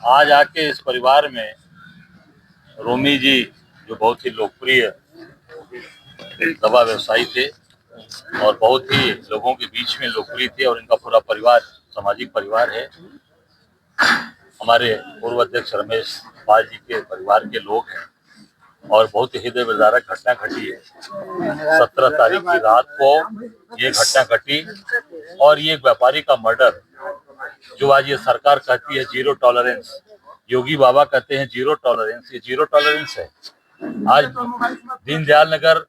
आज आके इस परिवार में रोमी जी, जो बहुत ही लोकप्रिय दवा व्यवसायी थे और बहुत ही लोगों के बीच में लोकप्रिय थे, और इनका पूरा परिवार सामाजिक परिवार है। हमारे पूर्व अध्यक्ष रमेश पाल जी के परिवार के लोग हैं और बहुत ही हृदय विदारक घटना घटी है। 17 तारीख की रात को ये घटना घटी और ये व्यापारी का मर्डर, जो आज ये सरकार कहती है जीरो टॉलरेंस, योगी बाबा कहते हैं जीरो टॉलरेंस, ये जीरो टॉलरेंस है। आज दीनदयाल नगर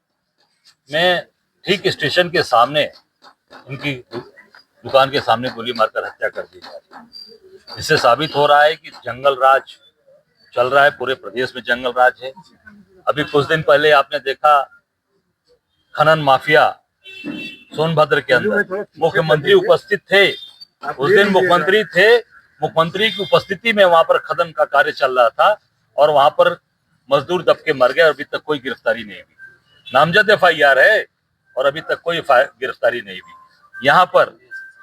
में ठीक स्टेशन के सामने इनकी दुकान के सामने गोली मारकर हत्या कर दी जाए। इससे साबित हो रहा है कि जंगल राज चल रहा है, पूरे प्रदेश में जंगल राज है। अभी कुछ दिन पहले आपने देखा खनन माफिया सोनभद्र के अंदर मुख्यमंत्री उपस्थित थे, उस दिन मुख्यमंत्री थे, मुख्यमंत्री की उपस्थिति में वहां पर खनन का कार्य चल रहा था और वहां पर मजदूर दब के मर गए और अभी तक कोई गिरफ्तारी नहीं हुई। नामजद FIR है और अभी तक कोई गिरफ्तारी नहीं हुई। यहाँ पर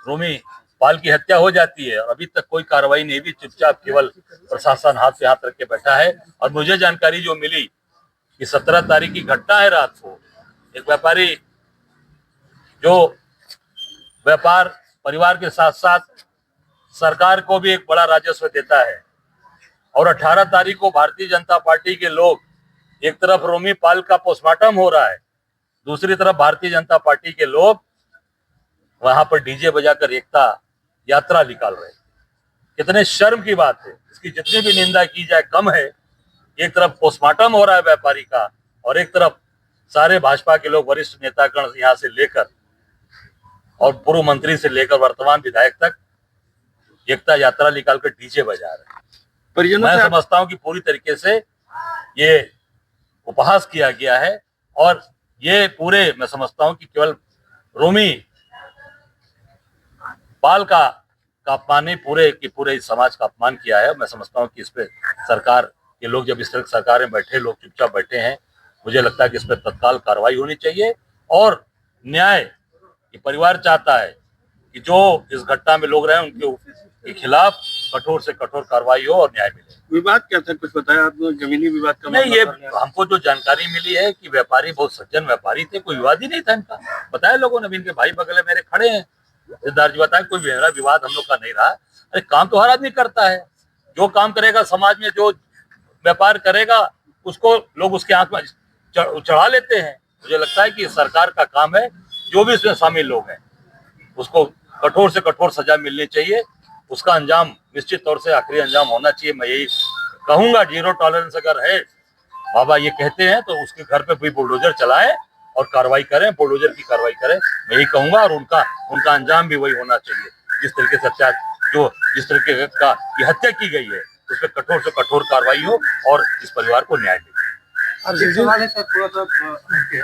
रोमी पाल की हत्या हो जाती है और अभी तक कोई कार्रवाई नहीं हुई, चुपचाप केवल प्रशासन हाथ पे हाथ रख के बैठा है। और मुझे जानकारी जो मिली कि 17 तारीख की घटना है, रात को एक व्यापारी जो व्यापार परिवार के साथ साथ सरकार को भी एक बड़ा राजस्व देता है, और 18 तारीख को भारतीय जनता पार्टी के लोग, एक तरफ रोमी पाल का पोस्टमार्टम हो रहा है, दूसरी तरफ भारतीय जनता पार्टी के लोग वहां पर डीजे बजाकर एकता यात्रा निकाल रहे हैं। कितने शर्म की बात है, इसकी जितनी भी निंदा की जाए कम है। एक तरफ पोस्टमार्टम हो रहा है व्यापारी का और एक तरफ सारे भाजपा के लोग, वरिष्ठ नेतागण यहाँ से लेकर और पूर्व मंत्री से लेकर वर्तमान विधायक तक एकता यात्रा निकालकर डीजे बजा रहे हैं। मैं समझता हूं कि पूरी तरीके से ये उपहास किया गया है और ये पूरे, मैं समझता हूं कि केवल रोमी पाल का अपमान नहीं, पूरे इस समाज का अपमान किया है। मैं समझता हूं कि इस पे सरकार के लोग, जब इस तरह सरकार में बैठे लोग चुपचाप बैठे हैं, मुझे लगता है कि इस पर तत्काल कार्रवाई होनी चाहिए और न्याय, ये परिवार चाहता है कि जो इस घटना में लोग रहे उनके खिलाफ कठोर से कठोर कार्रवाई हो और न्याय मिले। विवाद क्या था, कुछ बताया आपने? जमीनी विवाद का? नहीं, ये हमको जो जानकारी मिली है कि व्यापारी बहुत सज्जन व्यापारी थे, कोई विवाद ही नहीं था इनका। बताया लोगों ने, इनके भाई बगल में मेरे खड़े हैं, सिद्धार्थ जी बताया कोई मेरा विवाद हम लोग का नहीं रहा। अरे काम तो हर आदमी करता है, जो काम करेगा समाज में, जो व्यापार करेगा उसको लोग उसके आंख में चढ़ा लेते हैं। मुझे लगता है कि सरकार का काम है, जो भी इसमें शामिल लोग हैं उसको कठोर से कठोर सजा मिलनी चाहिए, उसका अंजाम निश्चित तौर से आखिरी अंजाम होना चाहिए। मैं यही कहूंगा, जीरो टॉलरेंस अगर है, बाबा ये कहते हैं, तो उसके घर पे कोई बुलडोजर चलाए और कार्रवाई करें, बुलडोजर की कार्रवाई करें, मैं यही कहूंगा। और उनका अंजाम भी वही होना चाहिए, जिस तरीके से जिस तरीके का की हत्या की गई है उस पर कठोर से कठोर कार्रवाई हो और इस परिवार को न्याय मिले।